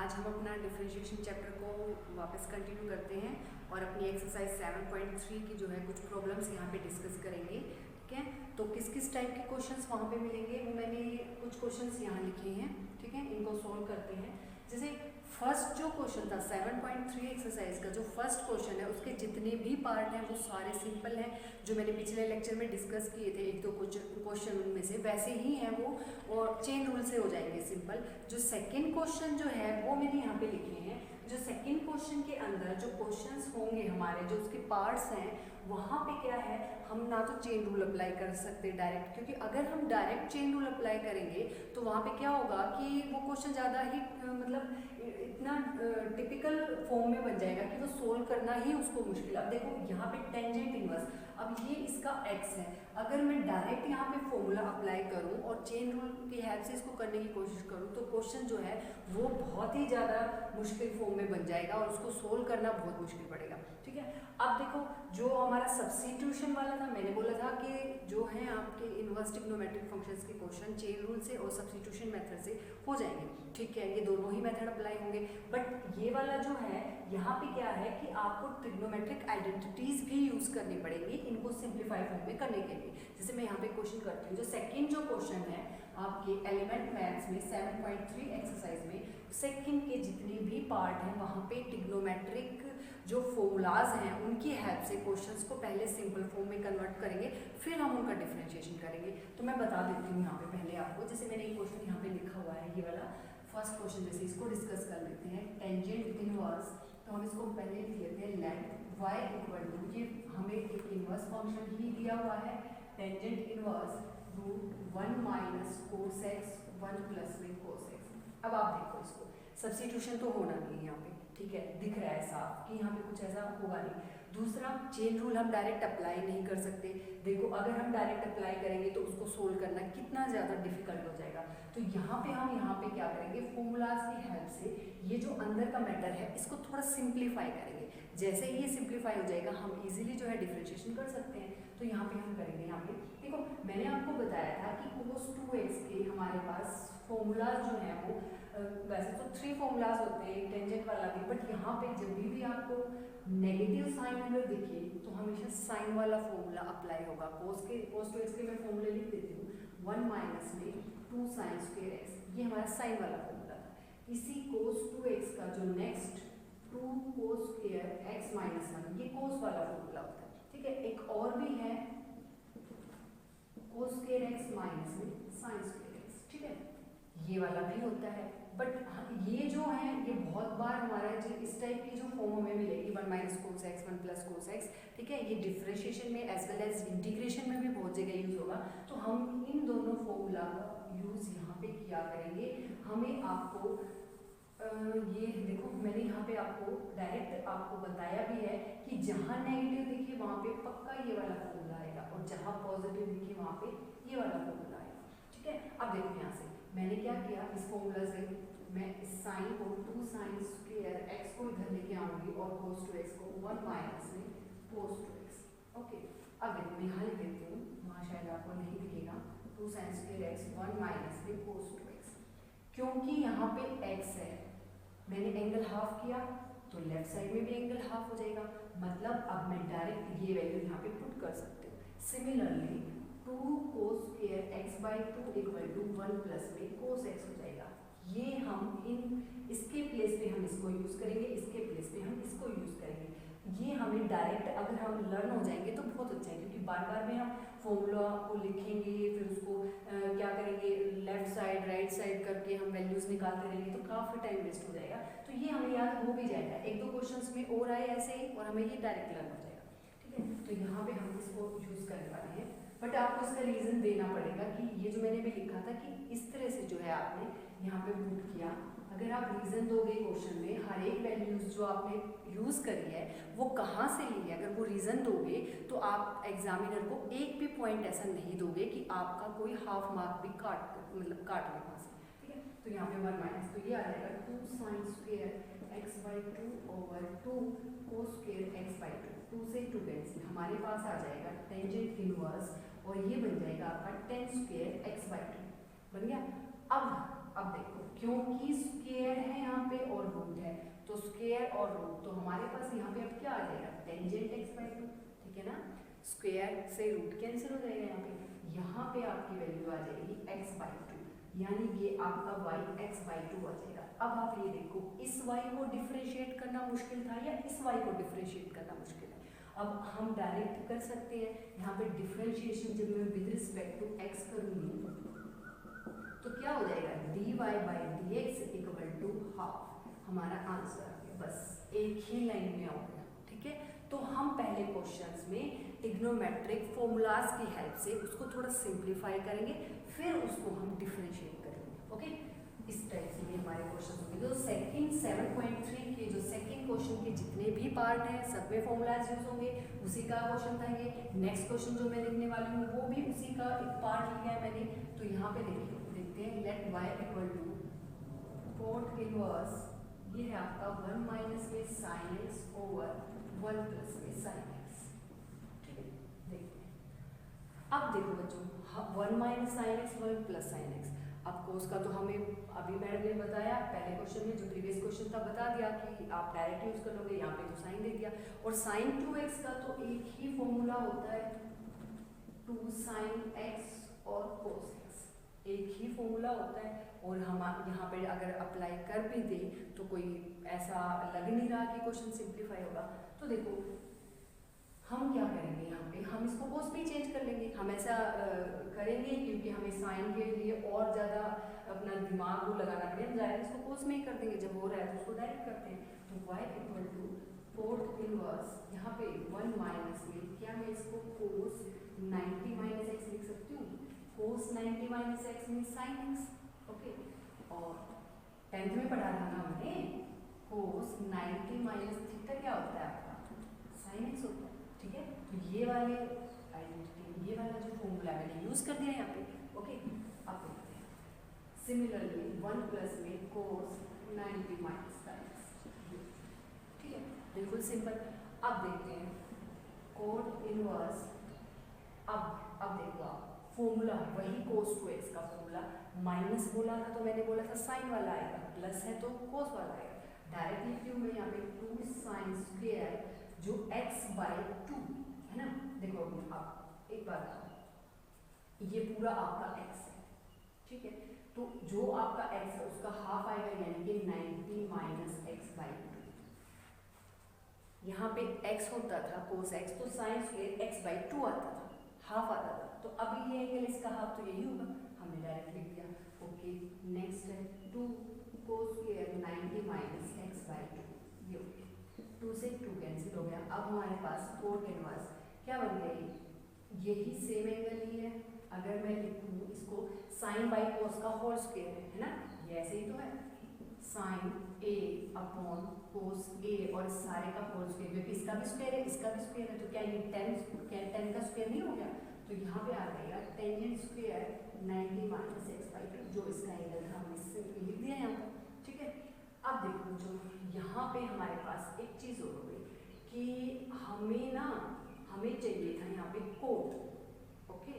आज हम अपना डिफरेंशिएशन चैप्टर को वापस कंटिन्यू करते हैं और अपनी एक्सरसाइज 7.3 की जो है कुछ प्रॉब्लम्स यहाँ पे डिस्कस करेंगे। ठीक है, तो किस किस टाइप के क्वेश्चंस वहाँ पे मिलेंगे वो मैंने कुछ क्वेश्चंस यहाँ लिखे हैं। ठीक है, इनको सॉल्व करते हैं। जैसे फर्स्ट जो क्वेश्चन था 7.3 एक्सरसाइज का, जो फर्स्ट क्वेश्चन है उसके जितने भी पार्ट हैं वो सारे सिंपल हैं, जो मैंने पिछले लेक्चर में डिस्कस किए थे एक दो क्वेश्चन उनमें से वैसे ही हैं वो, और चेन रूल से हो जाएंगे सिंपल। जो सेकंड क्वेश्चन जो है वो मैंने यहाँ पे लिखे हैं। जो सेकंड क्वेश्चन के अंदर जो क्वेश्चंस होंगे हमारे, जो उसके पार्ट्स हैं, वहाँ पे क्या है, हम ना तो चेन रूल अप्लाई कर सकते डायरेक्ट, क्योंकि अगर हम डायरेक्ट चेन रूल अप्लाई करेंगे तो वहाँ पे क्या होगा कि वो क्वेश्चन ज़्यादा ही मतलब इतना टिपिकल फॉर्म में बन जाएगा कि वो सोल्व करना ही उसको मुश्किल। अब देखो यहाँ पे टेंजेंट इनवर्स, अब ये इसका x है, अगर मैं डायरेक्ट यहाँ पे फॉर्मूला अप्लाई करूँ और चेन रूल की हेल्प से इसको करने की कोशिश करूँ तो क्वेश्चन जो है वो बहुत ही ज़्यादा मुश्किल फॉर्म में बन जाएगा और उसको सोल्व करना बहुत मुश्किल पड़ेगा। ठीक है, अब देखो जो हमारा सब्स्टिट्यूशन वाला था, मैंने बोला था कि जो है आपके इनवर्स ट्रिग्नोमेट्रिक फंक्शंस के क्वेश्चन चेन रूल से और सब्स्टिट्यूशन मेथड से हो जाएंगे। ठीक है, ये दोनों ही मेथड अप्लाई होंगे, बट ये वाला जो है यहाँ पे क्या है कि आपको ट्रिग्नोमेट्रिक आइडेंटिटीज भी यूज करनी पड़ेगी इनको सिंप्लीफाई फॉर्म में करने के लिए। जैसे मैं यहाँ पे क्वेश्चन करती हूँ, जो सेकंड जो क्वेश्चन है आपके एलिमेंट मैथ्स में 7.3 एक्सरसाइज में, सेकंड के जितने भी पार्ट हैं वहाँ पे ट्रिग्नोमेट्रिक जो फॉर्मूलाज हैं उनकी हेल्प से क्वेश्चंस को पहले सिंपल फॉर्म में कन्वर्ट करेंगे, फिर हम उनका डिफरेंशिएशन करेंगे। तो मैं बता देती हूँ यहाँ पे पहले आपको, जैसे मैंने एक क्वेश्चन यहाँ पे लिखा हुआ है, ये वाला फर्स्ट क्वेश्चन, जैसे इसको डिस्कस कर लेते हैं। टेंजेंट इनवर्स, तो हम इसको पहले लिख लेते हैं लेट y इक्वल टू, ये हमें एक इनवर्स फंक्शन ही दिया हुआ है, tangent inverse root 1 minus cos x 1 plus में कोस एक्स। अब आप देखो इसको सब्स्टिट्यूशन तो होना नहीं है यहाँ पे, ठीक है, दिख रहा है साफ कि यहाँ पे कुछ ऐसा होगा नहीं। दूसरा, चेन रूल हम डायरेक्ट अप्लाई नहीं कर सकते। देखो अगर हम डायरेक्ट अप्लाई करेंगे तो उसको सोल्व करना कितना ज़्यादा डिफिकल्ट हो जाएगा। तो यहाँ पे हम यहाँ पे क्या करेंगे, फॉर्मूलाज की हेल्प से ये जो अंदर का मैटर है इसको थोड़ा सिंप्लीफाई करेंगे। जैसे ही ये सिंप्लीफाई हो जाएगा हम इजीली जो है डिफरेंशिएशन कर सकते हैं। तो यहाँ पे हम करेंगे, यहाँ पे देखो मैंने आपको बताया था कि cos 2x के हमारे पास फॉर्मूलाज जो है वो वैसे तो 3 फॉर्मूलाज होते हैं टेंजेंट वाला भी, बट यहाँ पे जब भी आपको नेगेटिव साइन अगर दिखे तो हमेशा साइन वाला फॉर्मूला अप्लाई होगा। cos 2x के मैं फॉर्मूले लिख देती हूँ, 1 माइनस में 2 साइन स्क्वायर एक्स, ये हमारा साइन वाला फॉर्मूला था। इसी cos 2x का जो next 2 cos square x minus 1, ये cos वाला फॉर्मूला होता है। ठीक है, एक और भी है cos स्क्वायर एक्स माइनस में साइन स्क्वायर एक्स, ठीक है, ये वाला भी होता है। बट ये जो है ये बहुत बार हमारा जो इस टाइप की जो फॉर्म हमें मिलेगी 1 minus cos x 1 plus cos x, ठीक है, ये डिफरेंशिएशन में एज वेल एज इंटीग्रेशन में भी बहुत जगह यूज होगा। तो हम इन दोनों फॉर्मूला का यूज यहाँ पे किया करेंगे। हमें आपको ये देखो मैंने यहाँ पे आपको डायरेक्ट आपको बताया भी है कि जहाँ नेगेटिव दिखे वहाँ पे पक्का ये वाला फॉर्मूला आएगा और जहाँ पॉजिटिव दिखे वहाँ पे ये वाला फॉर्मूला आएगा। ठीक है, अब देखो यहाँ से मैंने क्या किया, इस फॉर्मूला से मैं इस साइन को 2 साइन स्क्वायर एक्स को इधर लेके आऊंगी और cos 2x को 1 माइनस में cos 2x। ओके, अब देखो मैं यहाँ लिख देती हूँ, वहाँ शायद आपको नहीं दिखेगा, 2 साइन स्क्वायर एक्स 1 माइनस में cos 2x। क्योंकि यहाँ पे x है, मैंने एंगल हाफ किया तो लेफ्ट साइड में भी एंगल हाफ हो जाएगा, मतलब अब मैं डायरेक्ट ये वैल्यू यहाँ पे पुट कर सकती हूँ। Similarly 2 cos square x by 2 equal to 1 plus में cos x हो जाएगा। ये हम इसके प्लेस पे हम इसको यूज करेंगे, इसके प्लेस पे हम इसको यूज करेंगे। ये हमें डायरेक्ट अगर हम लर्न हो जाएंगे तो बहुत अच्छा है, क्योंकि बार बार में हम फॉर्मूला को लिखेंगे फिर उसको क्या करेंगे, लेफ्ट साइड राइट साइड करके हम वैल्यूज निकालते रहेंगे तो काफ़ी टाइम वेस्ट हो जाएगा। तो ये हमें याद हो भी जाएगा, एक दो क्वेश्चंस में और आए ऐसे ही और हमें ये डायरेक्ट लर्न हो जाएगा। ठीक है, तो यहाँ पे हम इसको यूज करने वाले हैं, बट आपको इसका रीज़न देना पड़ेगा कि ये जो मैंने भी लिखा था कि इस तरह से जो है आपने यहाँ पे पुट किया। अगर आप रीज़न दोगे क्वेश्चन में, हर एक वैल्यूज जो आपने यूज़ करी है वो कहाँ से ली है, अगर वो रीज़न दोगे तो आप एग्जामिनर को एक भी पॉइंट ऐसा नहीं दोगे कि आपका कोई हाफ मार्क भी काट ले वहाँ से। ठीक है, तो यहाँ पे 1 माइनस, तो ये आ जाएगा 2 sine square x by 2 over 2 cos square x by 2 से 2 कैंसिल, हमारे पास आ जाएगा टेंजेंट इनवर्स और ये बन जाएगा आपका tan स्क्वायर एक्स बाई 2 बन गया। अब अब देखो क्योंकि स्क्वायर है यहाँ पे और रूट है, तो स्क्वायर और रूट, तो हमारे पास यहाँ पे अब क्या आ जाएगा, टेंजेंट x/2, ठीक है ना। स्क्वायर से रूट कैंसिल हो जाएगा, यहाँ पे आपकी वैल्यू आ जाएगी x/2, यानी ये आपका y x/2 आ जाएगा। अब आप ये देखो, इस y को डिफरेंशिएट करना मुश्किल था या इस y को डिफरेंशिएट करना मुश्किल है। अब हम डायरेक्ट कर सकते हैं, यहाँ पे डिफरेंशिएशन जब मैं विद रिस्पेक्ट टू x करूँगी तो क्या हो जाएगा, dy/dx = हाफ, हमारा आंसर आ गया। बस एक ही लाइन में हो गया, ठीक है। तो हम पहले क्वेश्चंस में ट्रिग्नोमेट्रिक फॉर्मूलाज की हेल्प से उसको थोड़ा सिंप्लीफाई करेंगे, फिर उसको हम डिफरेंशिएट करेंगे, ओके। इस टाइप से ये हमारे क्वेश्चन होंगे। तो सेकंड 7.3 के जो सेकंड क्वेश्चन के जितने भी पार्ट हैं सब में फॉर्मूलाज यूज होंगे, उसी का क्वेश्चन था ये। नेक्स्ट क्वेश्चन जो मैं लिखने वाली हूँ वो भी उसी का एक पार्ट लिया है मैंने। तो यहाँ पे देखिए, देखते हैं, लेट y = cot इनवर्स, ये है आपका 1 - में sin x ओवर 1 + में sin x, ठीक है। देखते हैं, अब देखो बच्चों, 1 - sin x 1 + sin x, अब कोस का तो हमें अभी मैडम ने बताया पहले क्वेश्चन में, जो प्रीवियस क्वेश्चन था बता दिया कि आप डायरेक्ट यूज कर लोगे, यहाँ पे तो साइन दे दिया। और sin 2x का तो एक ही फॉर्मूला होता है, 2 sin x और cos x, एक ही फॉर्मूला होता है। और हम यहाँ पे अगर अप्लाई कर भी दे तो कोई ऐसा लग नहीं रहा कि क्वेश्चन सिंप्लीफाई होगा। तो देखो हम क्या करेंगे, यहाँ पे हम इसको कोस भी चेंज कर लेंगे। हम ऐसा करेंगे क्योंकि हमें साइन के लिए और ज़्यादा अपना दिमाग को लगाना पड़ेगा, हम डायरेक्ट इसको कोस में ही कर देंगे, जब हो रहा है तो उसको डायरेक्ट करते हैं। तो y = cot इनवर्स, यहाँ पे 1 माइनस में क्या मैं इसको cos 90 - x लिख सकती हूँ, cos 90 - x means sin x, okay. और 10th में पढ़ा था ना हमने, cos 90 - थीटा क्या होता है आपका, sin x होता है, ठीक है। तो ये वाले आइडेंटिटी, ये वाला जो फॉर्मूला मैंने यूज कर दिया यहाँ पे, ओके। अब देखते हैं, सिमिलरली 1 + में cos 90 - sin x, ठीक है, बिल्कुल सिंपल। अब देखते हैं cot इनवर्स, अब देखो आप फॉर्मूला वही cos 2x का फॉर्मूला, माइनस बोला था तो मैंने बोला था साइन वाला आएगा, प्लस है तो cos वाला आएगा। डायरेक्ट लिखती हूँ मैं यहाँ पे 2 sin स्क्वायर जो x/2 है ना। देखो आप एक बात, ये पूरा आपका x है, ठीक है। तो जो आपका x है उसका हाफ आएगा, यानी कि 90 - x/2। यहाँ पे x होता था cos x, तो sin स्क्वायर x/2 आता था, हाफ आता था। तो अब ये एंगल इसका हाफ, तो यही होगा, हमने डायरेक्ट लिख दिया, ओके। नेक्स्ट है 2 cos स्क्वायर 90 - x/2, ये हो गया, 2 से 2 कैंसिल हो गया। अब हमारे पास cot इनवर्स क्या बन गई, यही सेम एंगल ही है। अगर मैं लिखूँ इसको sin बाई cos का होल स्क्वायर है ना, ये ऐसे ही तो है, sin a/cos a और सारे का होल स्क्वायर, क्योंकि इसका भी स्क्वायर है इसका भी स्क्वायर है, तो क्या ये 10 का स्क्वायर नहीं हो गया। तो यहाँ पे आ जाएगा टेंजेंट स्क्वायर 90 - x/2, जो इसका एंगल था हमने इससे लिख दिया यहाँ पर, ठीक है। अब देखो जो यहाँ पे हमारे पास एक चीज़ हो गई कि हमें चाहिए था यहाँ पे कोट, ओके।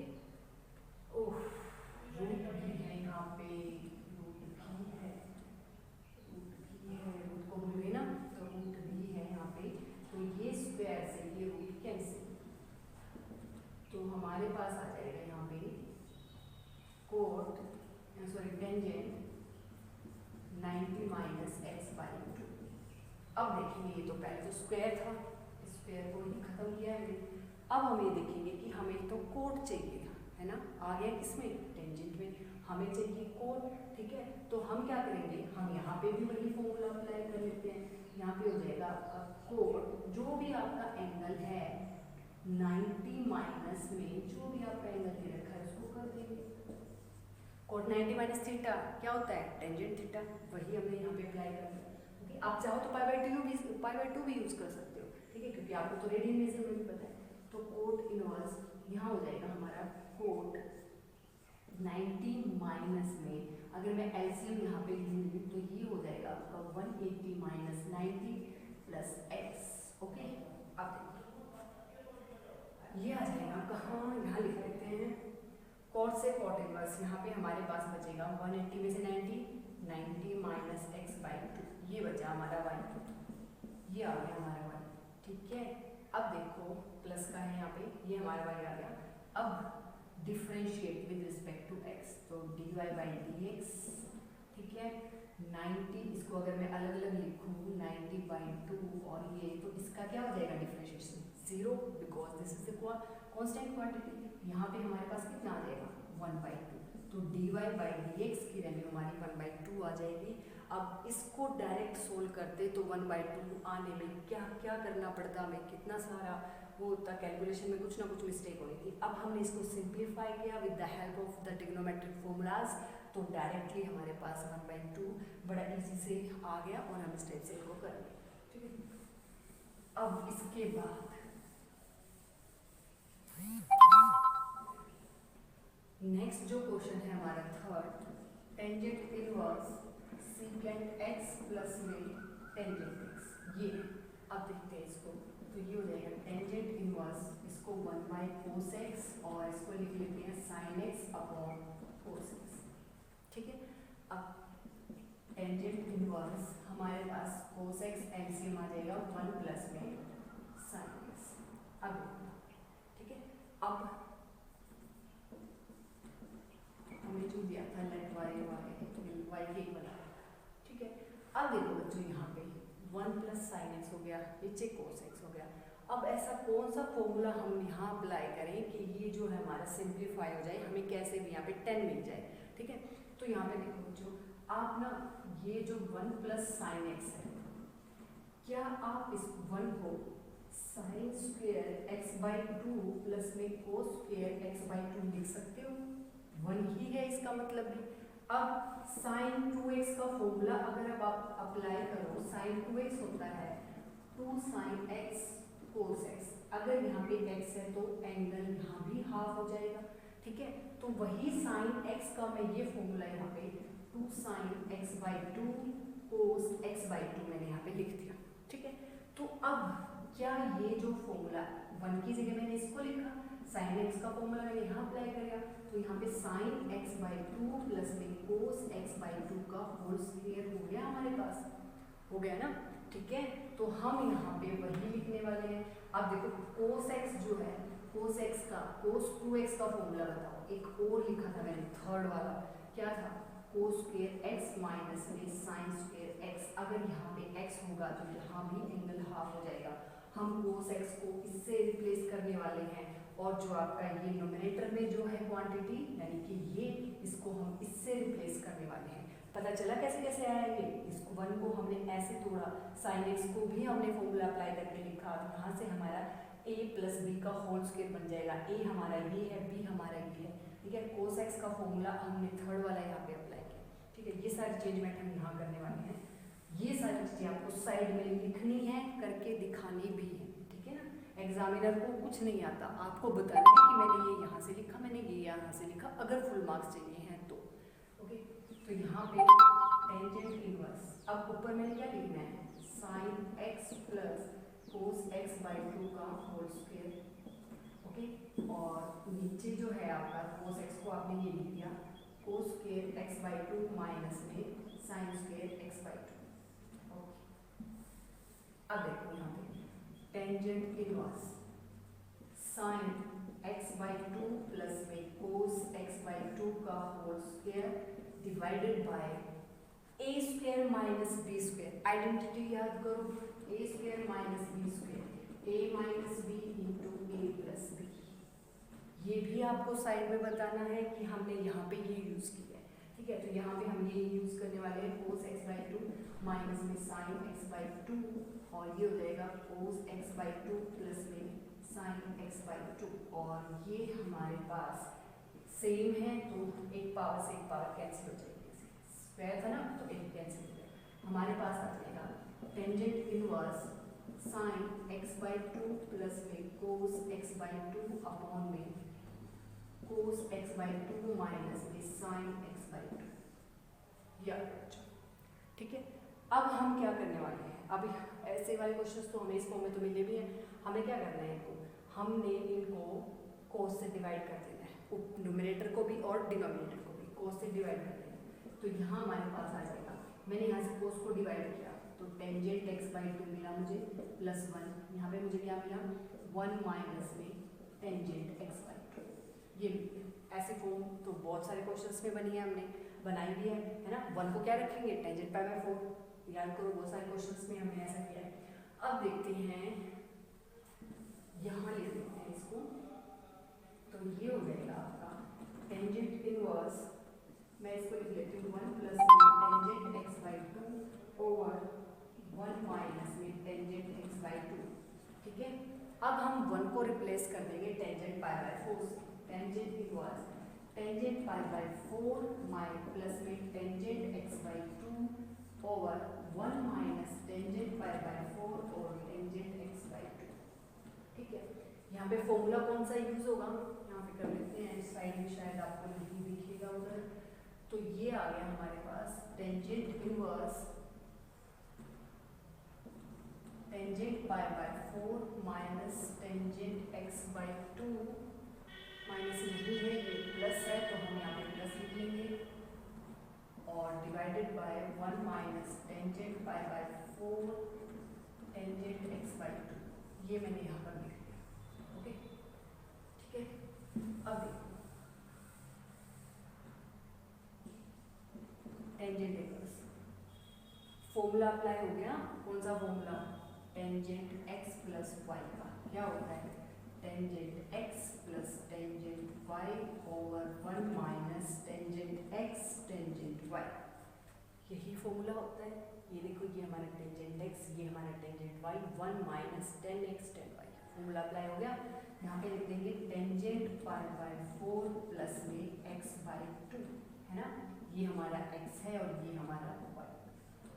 ओह, रूट भी है यहाँ पे, रूट को भूल गए ना, तो रूट भी है यहाँ पे। तो ये स्क्वायर से ये रूट कैंसिल, तो हमारे पास आ जाएगा यहाँ पे टेंजेंट 90 - x/2। अब देखेंगे, ये तो पहले तो स्क्वायर था, स्क्वायर को ही खत्म किया है। अब हम ये देखेंगे कि हमें तो कोट चाहिए था, है ना, आ गया किसमें, टेंजेंट में हमें चाहिए कोट, ठीक है। तो हम क्या करेंगे, हम यहाँ पे भी वही फॉर्मूला अप्लाई कर लेते हैं। यहाँ पे हो जाएगा आपका कोट, जो भी आपका एंगल है 90 माइनस में जो भी आपका एंगल दे रखा है उसको कर देंगे। कोट 90 - थीटा क्या होता है, टेंजेंट थीटा, वही हमने यहाँ पे अप्लाई कर दिया। आप चाहो तो π/2 भी यूज कर सकते हो, ठीक है, क्योंकि आपको तो रेडियन मेजरमेंट भी पता है। तो कोट इनवर्स यहाँ हो जाएगा हमारा कोट 90 माइनस में, अगर मैं एलसीएम यहाँ पे लूँगी तो ये हो जाएगा आपका 180 - 90 + x, ओके। अब ये आ जाएगा कहाँ, यहाँ लिख लेते हैं, कॉट से कॉट इनवर्स, यहाँ पे हमारे पास बचेगा 180 में से 90 90 माइनस एक्स बाई 2, ये बचा हमारा y, ये आ गया हमारा y। ठीक है, अब देखो प्लस का है यहाँ पे, ये हमारा y आ गया। अब differentiate with respect to x, तो dy बाई डी एक्स, ठीक है 90, इसको अगर मैं अलग अलग लिखूँ 90 बाई 2 और ये, तो इसका क्या हो जाएगा differentiation 0, because this is the constant quantity. यहाँ पे हमारे पास कितना आ जाएगा 1 बाई 2, तो dy बाई डी एक्स की वैल्यू हमारी 1 बाई 2 आ जाएगी। अब इसको डायरेक्ट सोल्व करते तो 1 बाई 2 आने में क्या क्या करना पड़ता हमें, कितना सारा वो होता, कैलकुलेशन में कुछ ना कुछ मिस्टेक होनी थी। अब हमने इसको सिंप्लीफाई किया with the help of the trigonometric formulas, तो डायरेक्टली हमारे पास 1 बाई 2 बड़ा इजी से आ गया और हम इस टाइप से इनको करेंगे। ठीक है, अब इसके बाद नेक्स्ट जो क्वेश्चन है हमारा third, tangent inverse secant x plus में टेंजेंट x, ये अब देखते हैं इसको, तो ये हो जाएगा टेंजेंट इनवर्स, इसको 1 बाई कोस x और इसको लिख लेते हैं sine x upon cos x। ठीक है, अब टेंजेंट इनवर्स हमारे पास कोस x एलसीएम आ जाएगा 1 प्लस में साइन x। अब ठीक है, अब हमने जो दिया था लेट y के इक्वल, ठीक है। अब देखो बच्चों यहाँ पे 1 प्लस साइन एक्स हो गया, नीचे कोस एक्स हो गया। अब ऐसा कौन सा फॉर्मूला हम यहाँ अप्लाई करें कि ये जो है हमारा सिंप्लीफाई हो जाए, हमें कैसे भी यहाँ पे 10 मिल जाए। ठीक है, तो यहाँ पे देखो बच्चों, आप ना ये जो 1 प्लस साइन एक्स है, क्या आप इस 1 को sine square x by 2 plus में कोस स्क्वेयर एक्स बाई 2 लिख सकते हो? 1 ही है इसका मतलब भी। अब साइन 2x का फॉर्मूला अगर अब आप अप्लाई करो, साइन 2x होता है 2 साइन x कोस x, अगर यहाँ पे x है तो एंगल यहाँ भी हाफ हो जाएगा। ठीक है, तो वही साइन x का मैं ये फॉर्मूला यहाँ पे 2 sine x by 2 cos x by 2 मैंने यहाँ पे लिख दिया। ठीक है, तो अब क्या ये जो फॉर्मूला 1 की जगह मैंने इसको लिखा, साइन x का फॉर्मूला मैंने यहाँ अप्लाई किया, तो यहाँ पे साइन x बाई 2 प्लस में कोस x बाई 2 का होल स्क्वायर हो गया हमारे पास, हो गया ना। ठीक है, तो हम यहाँ पे वही लिखने वाले हैं। अब देखो कोस x जो है, कोस x का कोस 2x का फॉर्मूला बताओ, एक और लिखा था मैंने थर्ड वाला, क्या था कोस स्क्वायर x माइनस में साइन स्क्वायर x, अगर यहाँ पे x होगा तो यहाँ भी एंगल हाफ हो जाएगा। हम कोस x को इससे रिप्लेस करने वाले हैं, और जो आपका ये नोमिनेटर में जो है क्वांटिटी यानी कि ये, इसको हम इससे रिप्लेस करने वाले हैं। पता चला कैसे कैसे आएंगे, इसको 1 को हमने ऐसे तोड़ा, साइन एक्स को भी हमने फॉर्मूला अप्लाई करके लिखा, तो यहाँ से हमारा a प्लस बी का होल स्क्वायर बन जाएगा। a हमारा ये है, b हमारा ये है। ठीक है, कोस एक्स का फॉर्मूला हमने थर्ड वाला यहाँ पे अप्लाई किया। ठीक है, ये सारी चेंजमेंट हम यहाँ करने वाले हैं। ये सारी चीज़ें आपको साइड में लिखनी है, करके दिखानी भी है। ठीक है ना, एग्जामिनर को कुछ नहीं आता, आपको बताना है कि मैंने ये यहाँ से लिखा, मैंने ये यहाँ से लिखा, अगर फुल मार्क्स चाहिए हैं तो। ओके, तो यहाँ पे टेंजेंट इनवर्स, अब ऊपर मैंने क्या लिखना है sine x plus cos x by 2 का होल स्क्वायर। ओके, और नीचे जो है आपका कोस x को आपने ये लिख दिया cos square x by 2 minus में sine square x by 2। Okay, अब देखो यहाँ पे tangent inverse sine x by 2 plus में कोस x बाई 2 का whole square divided by a square minus b square. Identity याद करो, a square minus b square, a minus b into a plus b। ये भी आपको side में बताना है कि हमने यहाँ पे ये यूज़ किया है। ठीक है, तो यहाँ पे हम ये यूज़ करने वाले हैं कोस x बाई 2 माइनस में साइन x बाई 2, और ये हो जाएगा कोस x बाई 2 प्लस में साइन x बाई 2, और ये हमारे पास सेम है तो एक पावर से एक पावर कैंसिल हो जाएगी, स्क्वायर था ना तो एक कैंसिल हो जाएगा। हमारे पास आ जाएगा tangent inverse sine x by 2 plus में कोस x बाई 2 अपॉन में कोस x बाई 2 माइनस में साइन x बाई 2। ठीक है, अब हम क्या करने वाले हैं, अभी ऐसे वाले क्वेश्चंस तो हमें इस फॉर्म में तो मिले भी हैं, हमें क्या करना है इनको, हमने इनको कोस से डिवाइड कर देना है, न्यूमरेटर को भी और डिनोमिनेटर को भी कोस से डिवाइड कर देना है। तो यहाँ हमारे पास आ जाएगा, मैंने यहाँ से कोस को डिवाइड किया तो टेंजेंट x/2 मिला मुझे +1, यहाँ पे मुझे क्या मिला 1 माइनस में टेंजेंट x/2, ये ऐसे फॉर्म तो बहुत सारे क्वेश्चंस में बनी है, हमने बनाई भी है ना। 1 को क्या रखेंगे टेंजेंट π/4, याद करो बहुत सारे क्वेश्चंस में हमने ऐसा किया है। अब देखते हैं यहाँ ले लेते हैं इसको, तो ये हो जाएगा आपका टेंजेंट इनवर्स, मैं इसको लिख लेती हूँ 1 plus tangent x/2 over 1 minus में टेंजेंट x/2, ठीक है। अब हम 1 को रिप्लेस कर देंगे टेंजेंट π/4 से, टेंजेंट इनवर्स टेंजेंट π/4 प्लस में tangent x/2 over 1 minus tangent π/4 और टेंजेंट x/2, ठीक है। यहाँ पे फॉर्मूला कौन सा यूज होगा, यहाँ पे कर लेते हैं, इस साइड में शायद आपको नहीं दिखेगा उधर, तो ये आ गया हमारे पास tangent inverse tangent π/4 minus tangent x/2, minus नहीं है ये प्लस है तो हम यहाँ पे प्लस लिख लेंगे, और divided by 1 minus tangent π/4 tangent x/2, ये मैंने यहाँ पर लिख दिया, ओके ठीक है। अब देखो टेंजेंट इनवर्स फॉर्मूला अप्लाई हो गया, कौन सा formula, tangent x plus y का क्या होता है tangent x plus tangent y over 1 minus tangent x tangent y, यही फॉर्मूला होता है। ये देखो ये हमारा टेंजेंट x, ये हमारा tangent y, 1 minus tan x tan y, formula apply हो गया। यहाँ पे लिख देंगे टेंजेंट π/4 प्लस में x/2, है ना, ये हमारा x है और ये हमारा y,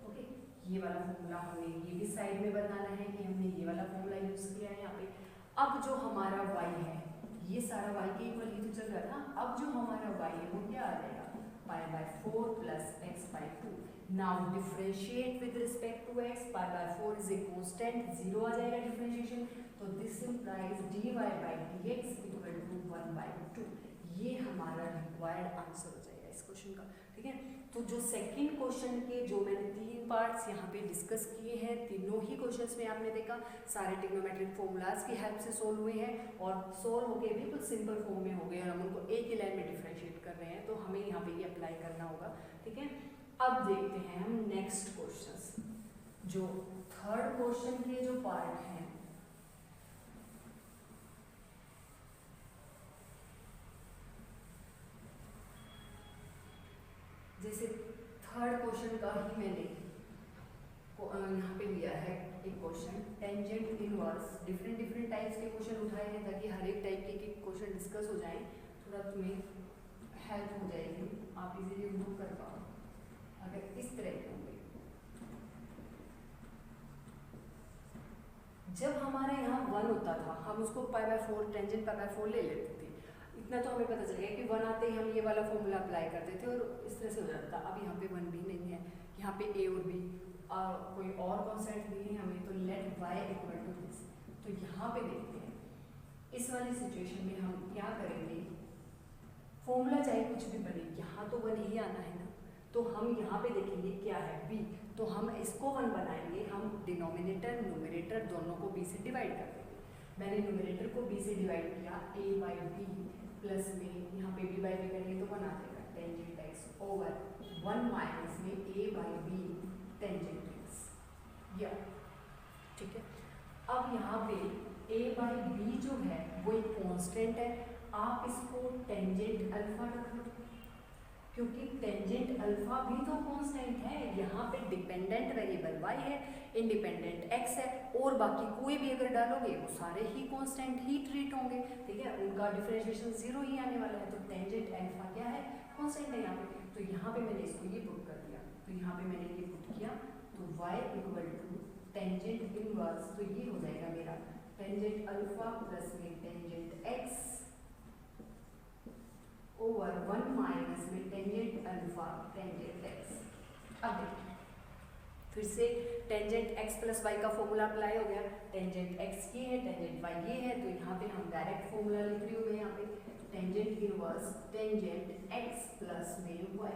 ओके। ये वाला फॉर्मूला हमें ये भी साइड में बनाना है कि हमने ये वाला फॉर्मूला यूज किया है यहाँ पे। अब जो हमारा y है, ये सारा y के इक्वल ही तो चल रहा था, अब जो हमारा y है वो क्या आ जाएगा π/4 plus x/2। Now differentiate with respect to x, π/4 is a constant, 0 आ जाएगा डिफरेंशिएशन, तो this implies dy/dx equal to 1/2, ये हमारा रिक्वायर्ड आंसर हो जाएगा इस क्वेश्चन का, ठीक है। तो जो सेकंड क्वेश्चन के जो मैंने 3 पार्ट्स यहाँ पे डिस्कस किए हैं, तीनों ही क्वेश्चंस में आपने देखा सारे ट्रिग्नोमेट्रिक फॉर्मूलाज की हेल्प से सोल्व हुए हैं, और सोल्व होके भी कुछ सिंपल फॉर्म में हो गए, और हम उनको एक ही लाइन में डिफरेंशिएट कर रहे हैं, तो हमें यहाँ पे ये अप्लाई करना होगा, ठीक है। अब देखते हैं हम नेक्स्ट क्वेश्चंस, जो थर्ड क्वेश्चन के जो पार्ट हैं, जैसे थर्ड क्वेश्चन का ही मैंने यहाँ पे लिया है एक question, tangent inverse, different types के क्वेश्चन उठाए हैं ताकि हर एक टाइप के क्वेश्चन डिस्कस हो जाएं, थोड़ा तुम्हें हेल्प हो जाएगी, आप इजीली उनको कर पाओ अगर इस तरह के होंगे। जब हमारे यहाँ 1 होता था, हम उसको π/4 टेंजेंट π/4 ले लेते थे, इतना तो हमें पता चल गया कि 1 आते ही हम ये वाला फॉर्मूला अप्लाई करते थे और इस तरह से हो जाता था। अब यहाँ पे 1 भी नहीं है, यहाँ पे a और b कोई और कॉन्सेप्ट नहीं है हमें, तो let y equal to this. तो यहाँ पे देखते हैं इस वाली सिचुएशन में हम क्या करेंगे, फॉर्मूला चाहे कुछ भी बने, यहाँ तो 1 ही आना है ना, तो हम यहाँ पे देखेंगे क्या है b, तो हम इसको 1 बनाएंगे, हम डिनोमिनेटर न्यूमरेटर दोनों को b से डिवाइड कर देंगे। मैंने न्यूमरेटर को b से डिवाइड किया, a/b प्लस में यहाँ पे b/b करेंगे तो 1 आ जाएगा, टेंजेंट x ओवर 1 माइनस में a/b टेंजेंट x, या ठीक है। अब यहाँ पे a/b जो है वो एक कांस्टेंट है, आप इसको टेंजेंट अल्फा रख लो, क्योंकि टेंजेंट अल्फा भी तो कांस्टेंट है। यहाँ पे डिपेंडेंट वेरिएबल y है, इंडिपेंडेंट x है, और बाकी कोई भी अगर डालोगे वो सारे ही कांस्टेंट ही ट्रीट होंगे, ठीक है, उनका डिफरेंशिएशन 0 ही आने वाला है। तो टेंजेंट अल्फा क्या है, कांस्टेंट है यहाँ पे, तो यहाँ पे मैंने इसको ये पुट कर दिया, तो यहाँ पे मैंने ये पुट किया, तो y equal to tangent inverse, तो ये हो जाएगा मेरा टेंजेंट अल्फा प्लस में टेंजेंट x ओवर 1 माइनस में टेंजेंट अल्फा टेंजेंट x। अब देखिए फिर से टेंजेंट x प्लस वाई का फॉर्मूला अप्लाई हो गया, टेंजेंट x ये है, टेंजेंट y ये है, तो यहाँ पे हम डायरेक्ट फॉर्मूला लिख रहे हो, यहाँ पे tangent inverse tangent x plus में y,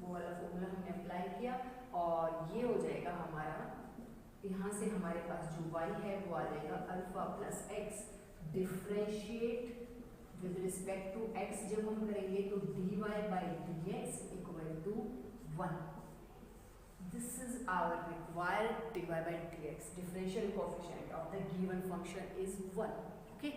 वो वाला फॉर्मूला हमने अप्लाई किया और ये हो जाएगा हमारा, यहाँ से हमारे पास जो y है वो आ जाएगा alpha plus x, differentiate with respect to x जब हम करेंगे तो dy by dx equal to 1। This is our required dy by dx, differential coefficient of the given function is 1। Okay,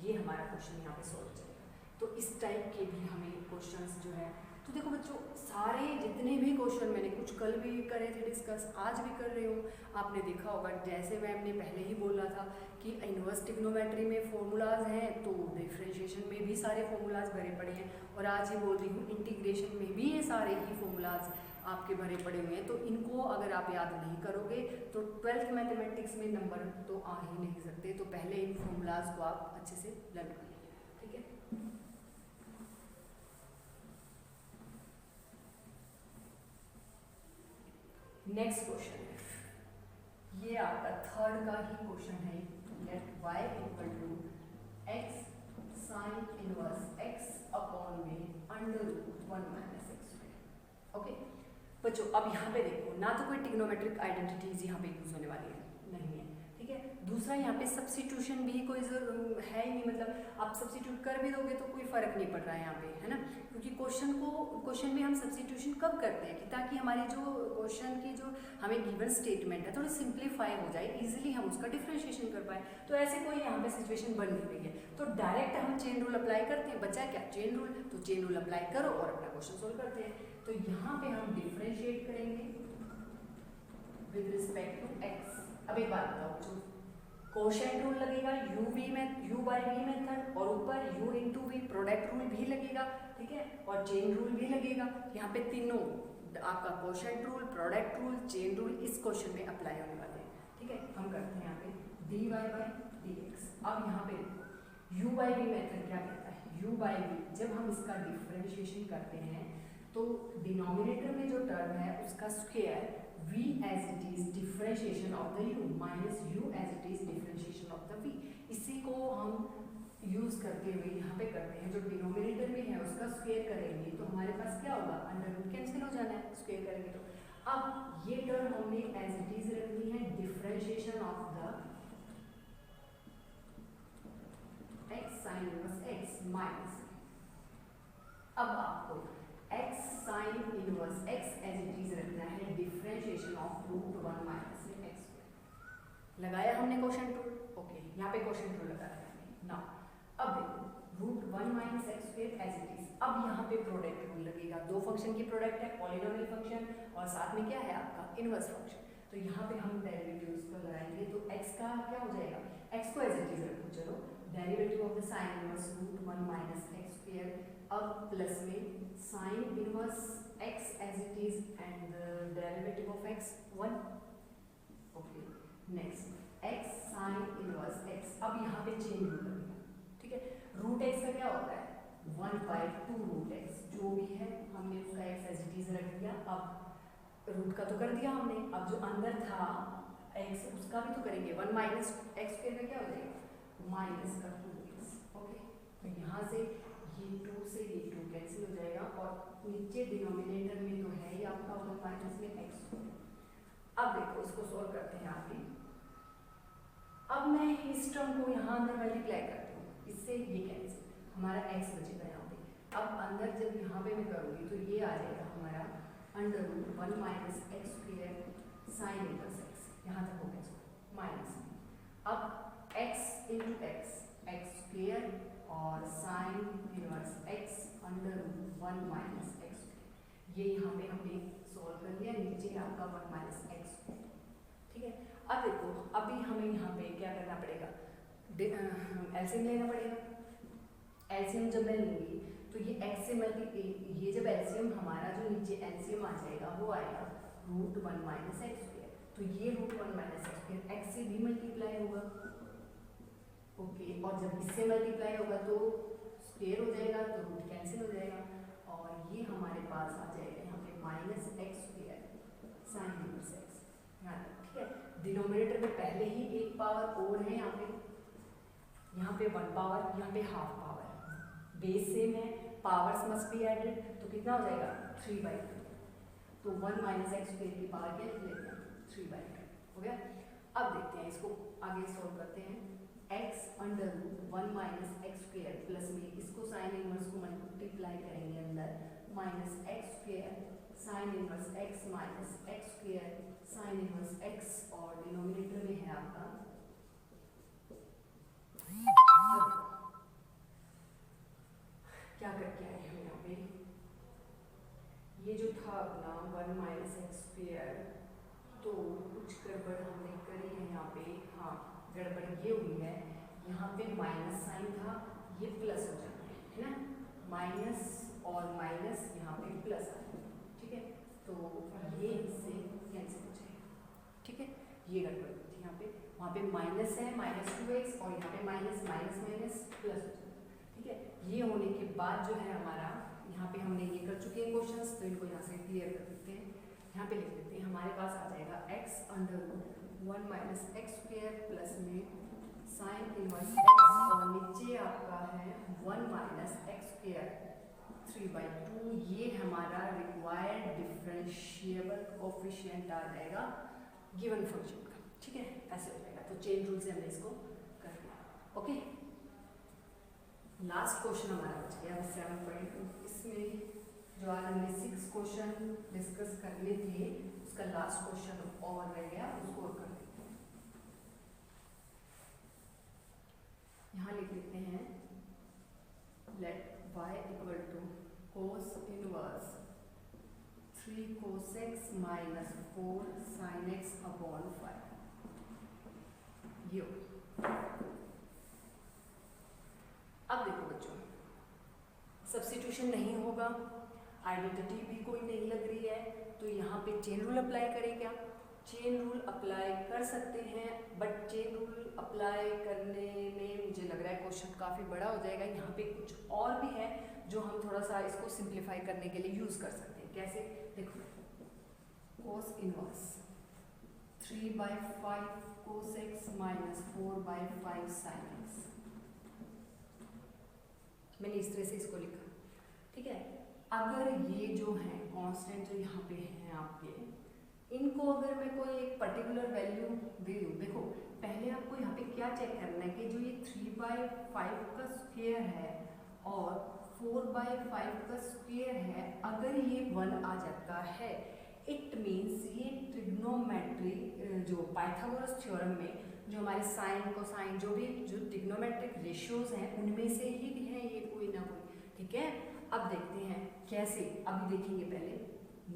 ये हमारा क्वेश्चन यहाँ पे सॉल्व चलेगा। तो इस टाइप के भी हमें क्वेश्चंस जो है, तो देखो बच्चों सारे जितने भी क्वेश्चन मैंने कुछ कल भी करे थे डिस्कस, आज भी कर रही हूँ, आपने देखा होगा जैसे मैम ने पहले ही बोला था कि इनवर्स ट्रिग्नोमेट्री में फॉर्मूलाज हैं तो डिफरेंशिएशन में भी सारे फॉर्मूलाज भरे पड़े हैं, और आज ही बोल रही हूँ इंटीग्रेशन में भी ये सारे ही फॉर्मूलाज आपके भरे पड़े हुए हैं। तो इनको अगर आप याद नहीं करोगे तो 12th मैथमेटिक्स में नंबर तो आ ही नहीं सकते, तो पहले इन फॉर्मूलाज को आप अच्छे से लर्न कर लीजिए, ठीक है। नेक्स्ट क्वेश्चन है, ये आपका थर्ड का ही क्वेश्चन है। Let y equal to x sine inverse x upon में under root 1 minus x square. Okay बच्चों, अब यहाँ पे देखो ना तो कोई ट्रिग्नोमेट्रिक आइडेंटिटीज यहाँ पे यूज होने वाली है, नहीं है, ठीक है। दूसरा यहाँ पे सब्स्टिट्यूशन भी कोई है ही नहीं, मतलब आप सब्स्टिट्यूट कर भी दोगे तो कोई फर्क नहीं पड़ रहा है यहाँ पे, है ना, क्योंकि क्वेश्चन में हम सब्स्टिट्यूशन कब करते हैं कि ताकि हमारी जो क्वेश्चन की जो हमें गिवन स्टेटमेंट है थोड़ी सिंप्लीफाई हो जाए, इजीली हम उसका डिफरेंशिएशन कर पाए। तो ऐसे कोई यहाँ पे सिचुएशन बन नहीं रही है, तो डायरेक्ट हम चेन रूल अप्लाई करते हैं। बचा क्या, चेन रूल, तो चेन रूल अप्लाई करो और अपना क्वेश्चन सोल्व करते हैं। तो यहाँ पे हम डिफरेंशिएट करेंगे विद रिस्पेक्ट टू x। अब एक बात बताओ, जो कोशेंट रूल लगेगा u बाई v मेथड, और ऊपर u into v product rule भी लगेगा, ठीक है, और चेन रूल भी लगेगा। यहाँ पे तीनों आपका quotient rule, product rule, chain rule इस क्वेश्चन में अप्लाई होने वाले हैं, ठीक है। हम करते हैं यहाँ पे dy बाई dx। अब यहाँ पे u बाई v मेथड क्या कहता है, u बाई v जब हम इसका डिफरेंशिएशन करते हैं तो डिनोमिनेटर में जो टर्म है उसका square v as it is differentiation of the u minus u as it is differentiation of the v, इसी को हम यूज करते हुए यहाँ पे करते हैं। जो डिनोमिनेटर में है उसका स्क्वायर करेंगे तो हमारे पास क्या होगा, अंडर रूट कैंसिल हो जाना है स्क्वायर करेंगे तो। अब ये टर्म हमने एज इट इज रखनी है differentiation of the x sine inverse x minus, अब आपको x sine inverse x as it is रखना है differentiation of root 1 minus x square. लगाया हमने क्वोशिएंट रूल, ओके, यहाँ पे क्वोशिएंट रूल लगा दिया हमने। नाउ अब देखो root 1 minus x square as it is. अब यहाँ पे प्रोडक्ट रूल लगेगा, दो फंक्शन की प्रोडक्ट है, पॉलिनोमियल फंक्शन और साथ में क्या है आपका इनवर्स फंक्शन। तो यहाँ पे हम डेरिवेटिव्स को लगाएंगे तो x का क्या हो जाएगा, x को एज इट इज रखो, चलो derivative of the sine inverse root 1 minus x square, अब प्लस में sine inverse x as it is and the derivative of x 1, okay. Next x sine inverse x, अब यहाँ पे change rule लगेगा, ठीक है। रूट x का क्या होता है 1/2 रूट x, जो भी है हमने उसका x एज इट इज रख दिया। अब रूट का तो कर दिया हमने, अब जो अंदर था x उसका भी तो करेंगे, 1 माइनस एक्स स्क्वायर का क्या हो जाएगा माइनस का 2x, ओके। तो यहाँ से ये 2 से ये 2 कैंसिल हो जाएगा और नीचे डिनोमिनेटर में तो है ही आपका 1 माइनस में एक्स। अब देखो इसको सोल्व करते हैं आगे। अब मैं इस टर्म को यहाँ अंदर मल्टीप्लाई करती हूँ, इससे ये कैंसिल, हमारा x बचेगा यहाँ पे। अब अंदर जब यहाँ पे मैं करूँगी तो ये आ जाएगा हमारा under root 1 minus x square sine inverse x, यहाँ तक हो गया माइनस। अब x इंटू एक्स स्क्वायर और sine inverse x under root 1 minus x square, ये यहाँ पे हमने सॉल्व कर लिया, नीचे आपका 1 माइनस एक्स, ठीक है। अब देखो अभी हमें यहाँ पे क्या करना पड़ेगा, एलसीएम लेना पड़ेगा। एलसीएम जब मैं लूँगी तो ये x से ये जब एलसीएम हमारा जो नीचे एलसीएम आ जाएगा वो आएगा रूट 1 माइनस एक्स स्क्वायर, तो ये root 1 minus x square x से भी मल्टीप्लाई होगा, ओके, और जब इससे मल्टीप्लाई होगा तो स्क्वायर हो जाएगा तो रूट कैंसिल हो जाएगा और ये हमारे पास आ जाएगा यहाँ पे minus x square sine inverse x, यहाँ तक, ठीक है। डिनोमिनेटर में पहले ही एक पावर और है, यहाँ पे 1 पावर, यहाँ पे हाफ पावर, बेस सेम है, पावर्स मस्ट बी एडेड, तो कितना हो जाएगा 3/2, तो 1 माइनस एक्स स्क्वायर की पावर क्या लेते हैं 3/2 हो गया। अब देखते हैं इसको आगे सॉल्व करते हैं। x under root 1 minus x square plus में इसको साइन इनवर्स को मल्टीप्लाई करेंगे अंदर minus x square sine inverse x minus x square sine inverse x और डिनोमिनेटर में है आपका क्या करके आए हम यहाँ पे ये जो था अपना 1 माइनस एक्स स्क्वायर तो कुछ गड़बड़ हमने करी है यहाँ पे। हाँ गड़बड़ ये हुई है यहाँ पे माइनस साइन था ये प्लस हो जाना है ना माइनस और माइनस यहाँ पे प्लस आ जाए ठीक है तो ये इससे कैंसिल हो जाएगा ठीक है। ये गड़बड़ हुई थी यहाँ पे वहाँ पे माइनस है -2x और यहाँ पे माइनस माइनस माइनस प्लस हो जाएगा ठीक है। ये होने के बाद जो है हमारा यहाँ पे हमने ये कर चुके हैं क्वेश्चंस तो इनको यहाँ से क्लियर कर देते हैं। यहाँ पे लिख देते हैं हमारे पास आ जाएगा x under root 1 minus x square plus में साइन इनवर्स x और नीचे आपका है 1 माइनस एक्स स्क्वायर 3/2 ये हमारा रिक्वायर्ड डिफरेंशिएबल कोफिशिएंट आ जाएगा गिवन फंक्शन का ठीक है। ऐसे हो जाएगा तो चेन रूल से हमने इसको कर दिया ओके। लास्ट क्वेश्चन हमारा बच गया 7.2 इसमें जो आज हमने 6 क्वेश्चन डिस्कस करने थे उसका लास्ट क्वेश्चन और रह गया उसको कर लेते हैं। यहाँ लिख लेते हैं let y equal to cos inverse 3 cos x minus 4 sin x upon 5 ये। अब देखो बच्चों सब्स्टिट्यूशन नहीं होगा आइडेंटिटी भी कोई नहीं लग रही है तो यहाँ पे चेन रूल अप्लाई करें क्या चेन रूल अप्लाई कर सकते हैं बट चेन रूल अप्लाई करने में मुझे लग रहा है क्वेश्चन काफ़ी बड़ा हो जाएगा। यहाँ पे कुछ और भी है जो हम थोड़ा सा इसको सिंप्लीफाई करने के लिए यूज़ कर सकते हैं। कैसे देखो cos inverse 3/5 cos x minus 4/5 sin x मैंने इस तरह से इसको लिखा ठीक है। अगर ये जो है कांस्टेंट जो यहाँ पे हैं आपके इनको अगर मैं कोई एक पर्टिकुलर वैल्यू दे दूँ देखो पहले आपको यहाँ पे क्या चेक करना है कि जो ये 3/5 का स्क्वायर है और 4/5 का स्क्वायर है अगर ये 1 आ जाता है इट मीन्स ये ट्रिग्नोमेट्री जो पाइथागोरस थ्योरम में जो हमारे साइन कोसाइन जो भी जो ट्रिग्नोमेट्रिक रेशियोज हैं उनमें से ही है ये कोई ना कोई ठीक है। अब देखते हैं कैसे अभी देखेंगे पहले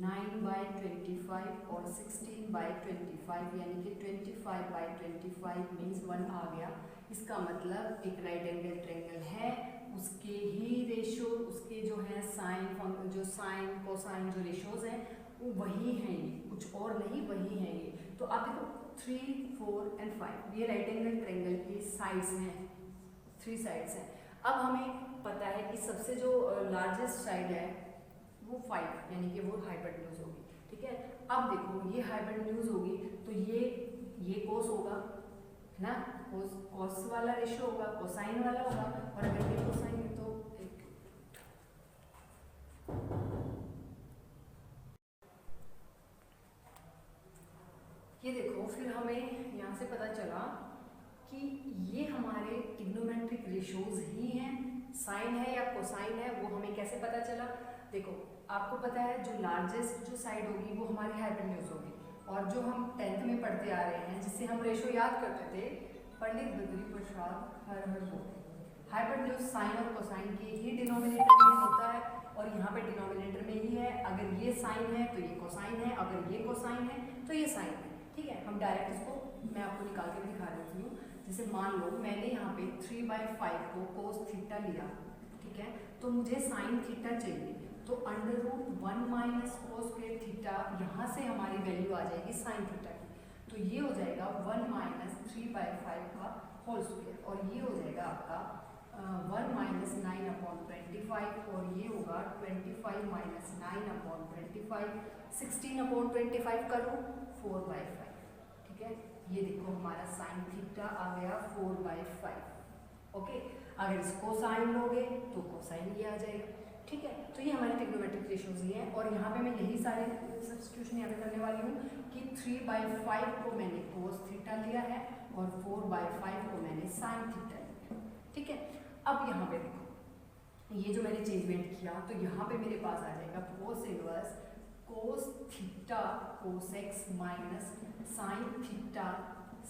9/25 और 16/25 यानी कि 25/25 मीन्स 1 आ गया। इसका मतलब एक राइट एंगल ट्रायंगल है उसके ही रेशियो उसके जो है साइन जो साइन कोसाइन जो रेशियोज हैं वो वही हैं ये कुछ और नहीं वही हैं ये। तो आप देखो 3, 4 and 5 ये राइट एंगल ट्रायंगल की साइड्स हैं 3 साइड्स हैं। अब हमें पता है कि सबसे जो लार्जेस्ट साइड है वो 5 यानी कि वो हाइपोटेन्यूज होगी ठीक है। अब देखो ये हाइपोटेन्यूज होगी तो ये कोस होगा है ना कोस वाला रेशियो होगा कोसाइन वाला होगा और अगर ये कोसाइन है तो ये देखो फिर हमें यहाँ से पता चला कि ये हमारे ट्रिग्नोमेट्रिक रेशियोज ही हैं साइन है या कोसाइन है वो हमें कैसे पता चला। देखो आपको पता है जो लार्जेस्ट जो साइड होगी वो हमारी हाइपोटेन्यूज होगी और जो हम 10th में पढ़ते आ रहे हैं जिससे हम रेशियो याद करते थे पंडित बद्री प्रसाद हर बोले हाइपोटेन्यूज साइन और कोसाइन के ही डिनोमिनेटर में होता है और यहाँ पे डिनोमिनेटर में ही है। अगर ये साइन है तो ये कोसाइन है अगर ये कोसाइन है तो ये साइन है ठीक है। हम डायरेक्ट इसको मैं आपको निकाल के दिखा देती हूँ। जैसे मान लो मैंने यहाँ पे 3/5 को कोस थीटा लिया ठीक है तो मुझे साइन थीटा चाहिए तो under root 1 minus cos square theta यहाँ से हमारी वैल्यू आ जाएगी साइन थीटा की तो ये हो जाएगा 1 माइनस 3/5 का होल स्क्वायर और ये हो जाएगा आपका 1 माइनस 9/25 और ये होगा 25 माइनस 9/25 16/25 का रूट 4/5 ठीक है। ये देखो हमारा साइन थीटा आ गया 4/5 ओके। अगर इसको साइन लोगे तो कोसाइन ये आ जाएगा ठीक है, तो ये हमारे ट्रिग्नोमेट्रिक रेशियोज ही हैं और यहाँ पे मैं यही सारे सब्स्टिट्यूशन यहाँ पे करने वाली हूँ कि 3/5 को मैंने कोस थीटा लिया है और 4/5 को मैंने साइन थीटा लिया है। ठीक है, अब यहाँ पे देखो ये जो मैंने चेंजमेंट किया तो यहाँ पे मेरे पास आ जाएगा cos inverse cos theta cos x minus sine theta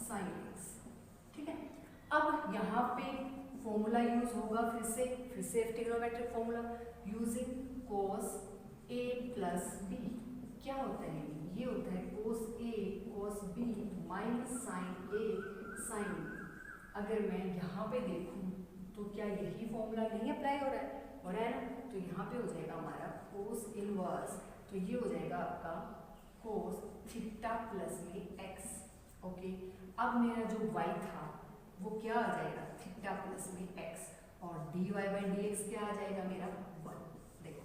sine x. ठीक है, अब यहाँ पे फॉर्मूला यूज होगा फिर से ट्रिग्नोमेट्रिक फॉर्मूला यूजिंग कोस ए प्लस बी। क्या होता है ये होता है कोस ए कोस बी माइनस साइन ए साइन बी। अगर मैं यहाँ पे देखूँ तो क्या यही फॉर्मूला नहीं अप्लाई हो रहा है ना, तो यहाँ पे हो जाएगा हमारा कोस इनवर्स, तो ये हो जाएगा आपका कोस थीटा प्लस में एक्स। ओके, अब मेरा जो y था वो क्या आ जाएगा थीटा प्लस में x और dy बाई dx क्या आ जाएगा मेरा 1। देखो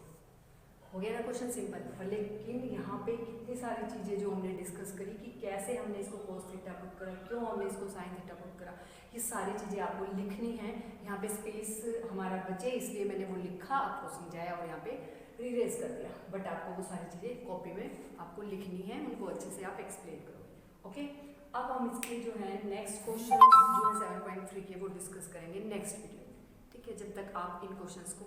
हो गया ना क्वेश्चन सिंपल। और लेकिन यहाँ पे कितनी सारी चीज़ें जो हमने डिस्कस करी कि कैसे हमने इसको कोस थीटा पुट करा, क्यों हमने इसको साइन थीटा पुट करा, ये सारी चीज़ें आपको लिखनी है। यहाँ पे स्पेस हमारा बचे इसलिए मैंने वो लिखा, आपको समझाया और यहाँ पे रिरेज कर दिया, बट आपको वो सारी चीज़ें कॉपी में आपको लिखनी है, उनको अच्छे से आप एक्सप्लेन करोगे। ओके, अब हम इसके जो है नेक्स्ट क्वेश्चन जो है 7.3 के वो डिस्कस करेंगे नेक्स्ट वीडियो में। ठीक है, जब तक आप इन क्वेश्चंस को